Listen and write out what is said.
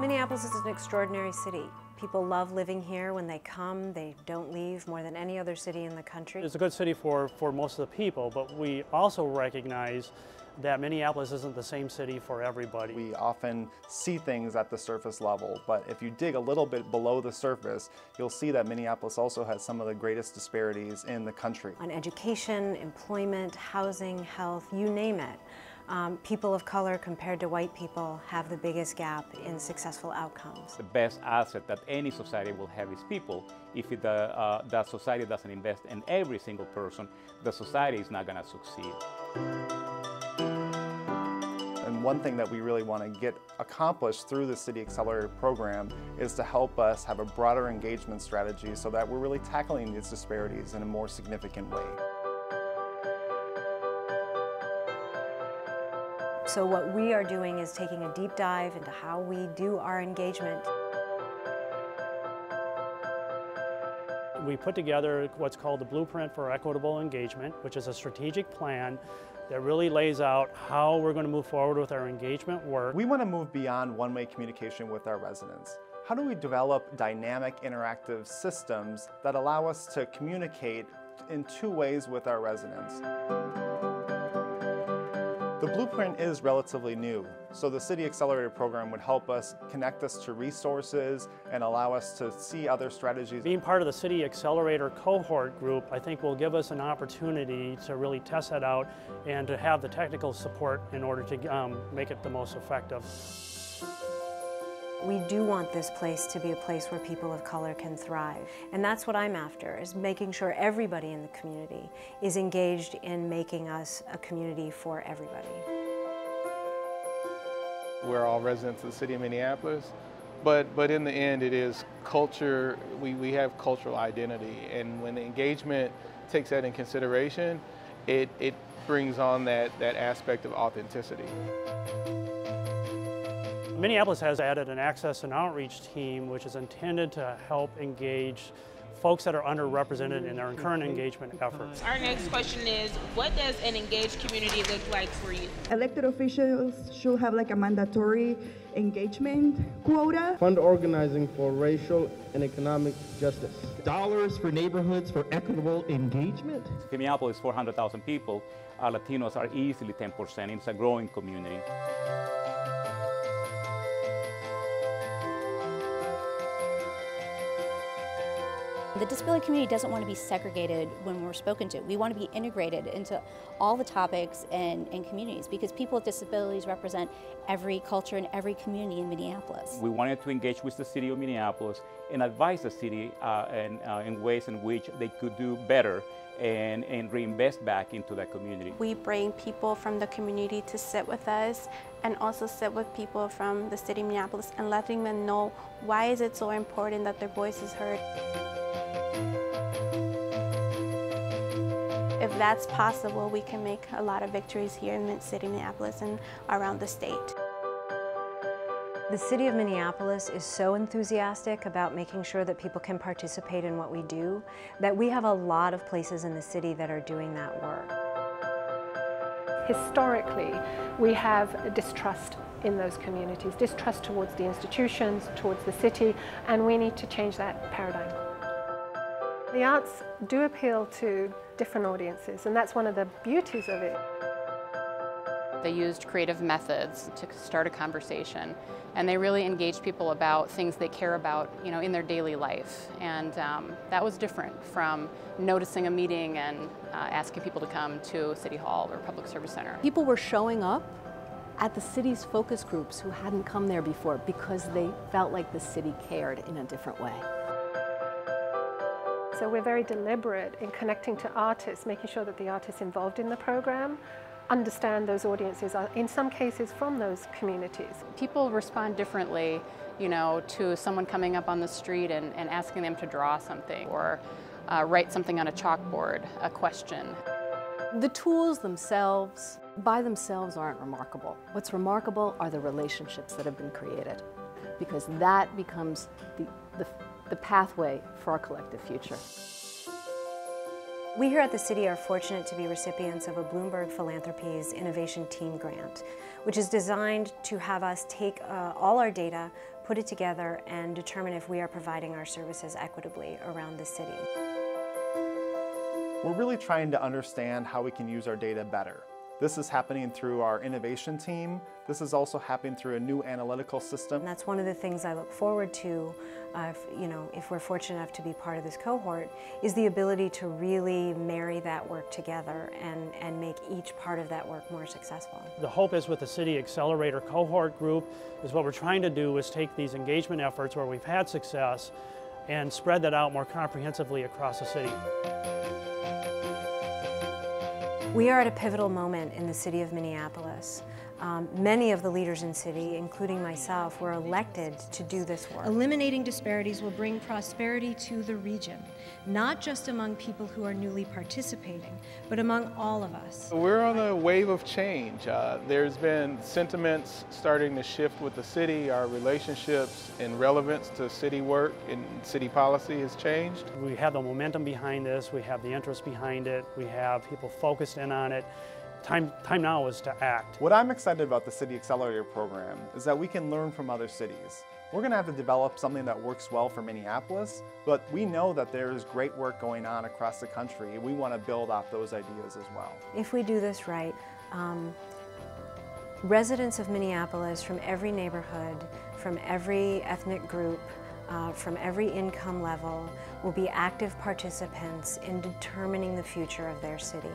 Minneapolis is an extraordinary city. People love living here. When they come, they don't leave more than any other city in the country. It's a good city for most of the people, but we also recognize that Minneapolis isn't the same city for everybody. We often see things at the surface level, but if you dig a little bit below the surface, you'll see that Minneapolis also has some of the greatest disparities in the country. On education, employment, housing, health, you name it. People of color compared to white people have the biggest gap in successful outcomes. The best asset that any society will have is people. If that society doesn't invest in every single person, the society is not going to succeed. And one thing that we really want to get accomplished through the City Accelerator program is to help us have a broader engagement strategy so that we're really tackling these disparities in a more significant way. So what we are doing is taking a deep dive into how we do our engagement. We put together what's called the Blueprint for Equitable Engagement, which is a strategic plan that really lays out how we're going to move forward with our engagement work. We want to move beyond one-way communication with our residents. How do we develop dynamic, interactive systems that allow us to communicate in two ways with our residents? The Blueprint is relatively new, so the City Accelerator program would help us connect us to resources and allow us to see other strategies. Being part of the City Accelerator Cohort group, I think, will give us an opportunity to really test that out and to have the technical support in order to make it the most effective. We do want this place to be a place where people of color can thrive. And that's what I'm after, is making sure everybody in the community is engaged in making us a community for everybody. We're all residents of the city of Minneapolis, but in the end it is culture. We have cultural identity, and when the engagement takes that in consideration, it brings on that aspect of authenticity. Minneapolis has added an access and outreach team which is intended to help engage folks that are underrepresented in their current engagement efforts. Our next question is, what does an engaged community look like for you? Elected officials should have like a mandatory engagement quota. Fund organizing for racial and economic justice. Dollars for neighborhoods for equitable engagement. Minneapolis, 400,000 people. Latinos are easily 10%. It's a growing community. The disability community doesn't want to be segregated when we're spoken to. We want to be integrated into all the topics and communities, because people with disabilities represent every culture and every community in Minneapolis. We wanted to engage with the city of Minneapolis and advise the city in ways in which they could do better and reinvest back into that community. We bring people from the community to sit with us and also sit with people from the city of Minneapolis and letting them know why is it so important that their voice is heard. If that's possible, we can make a lot of victories here in the city of Minneapolis and around the state. The city of Minneapolis is so enthusiastic about making sure that people can participate in what we do, that we have a lot of places in the city that are doing that work. Historically, we have distrust in those communities, distrust towards the institutions, towards the city, and we need to change that paradigm. The arts do appeal to different audiences, and that's one of the beauties of it. They used creative methods to start a conversation, and they really engaged people about things they care about, in their daily life. And that was different from noticing a meeting and asking people to come to City Hall or Public Service Center. People were showing up at the city's focus groups who hadn't come there before because they felt like the city cared in a different way. So we're very deliberate in connecting to artists, making sure that the artists involved in the program understand those audiences are, in some cases, from those communities. People respond differently, to someone coming up on the street and asking them to draw something or write something on a chalkboard, a question. The tools themselves, by themselves, aren't remarkable. What's remarkable are the relationships that have been created, because that becomes the pathway for our collective future. We here at the city are fortunate to be recipients of a Bloomberg Philanthropies Innovation Team Grant, which is designed to have us take all our data, put it together and determine if we are providing our services equitably around the city. We're really trying to understand how we can use our data better. This is happening through our innovation team. This is also happening through a new analytical system. And that's one of the things I look forward to, if we're fortunate enough to be part of this cohort, is the ability to really marry that work together and make each part of that work more successful. The hope is with the City Accelerator cohort group is what we're trying to do is take these engagement efforts where we've had success and spread that out more comprehensively across the city. We are at a pivotal moment in the city of Minneapolis. Many of the leaders in the city, including myself, were elected to do this work. Eliminating disparities will bring prosperity to the region, not just among people who are newly participating, but among all of us. We're on a wave of change. There's been sentiments starting to shift with the city. Our relationships and relevance to city work and city policy has changed. We have the momentum behind this, we have the interest behind it, we have people focused in on it. Time now is to act. What I'm excited about the City Accelerator program is that we can learn from other cities. We're going to have to develop something that works well for Minneapolis, but we know that there's great work going on across the country. We want to build off those ideas as well. If we do this right, residents of Minneapolis from every neighborhood, from every ethnic group, from every income level will be active participants in determining the future of their city.